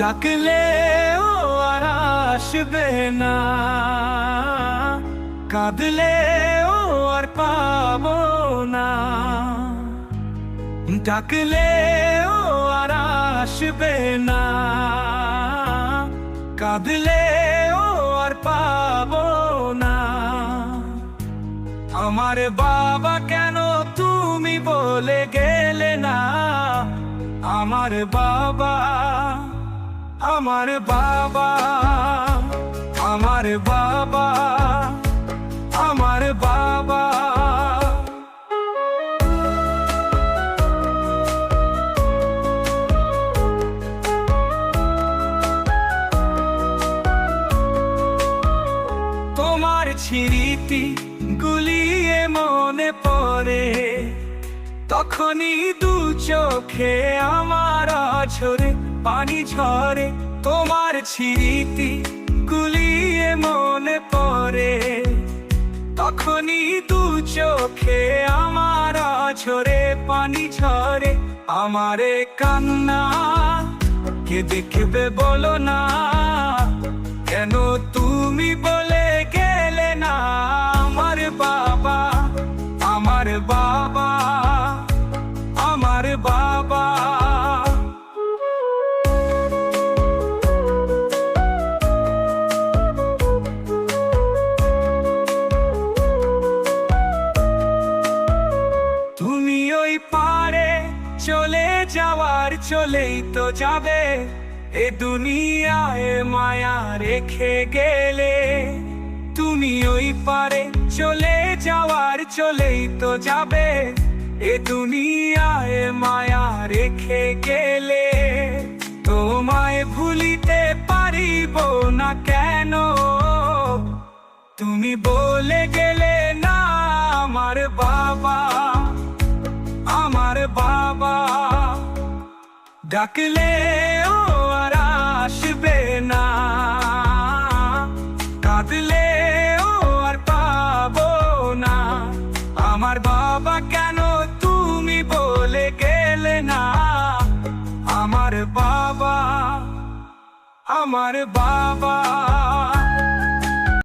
ডাকলে ও আর আসবে না, কাঁদলে ও আর পাবো না। ডাকলে ও আর আসবে না, কাঁদলে ও আর পাবো না। আমার বাবা কেন তুমি বলে গেলে না? আমার বাবা, আমার বাবা, আমার বাবা, আমার বাবা। তোমার স্মৃতি গুলিয়ে মনে পড়ে, তখনই দু চোখে আমার ঝরে পানি ঝরে। তোমার স্মৃতি গুলিয়ে মনে পড়ে, তখনই দু চোখে আমার ঝরে পানি ঝরে। আমারে কান্না কে দেখবে বলো না, কেন তুমি বলে গেলে না? আমার বাবা, আমার বাবা, আমার বাবা। তুমি ওই পারে চলে যাওয়ার চলেই তো যাবে, এ দুনিয়ায় মায়া রেখে গেলে। তুমি ওই পারে চলে যাওয়ার চলেই তো যাবে, এ দুনিয়ায় মায়া রেখে গেলে। তোমায় ভুলিতে পারিব না কেন? তুমি বলে গেলে না আমার বাবা, আমার বাবা। ডাকলে ও আর আসবে না, কাঁদলে ও আর পাবো না। আমার বাবা কেন তুমি বলে গেলে না? আমার বাবা, আমার বাবা।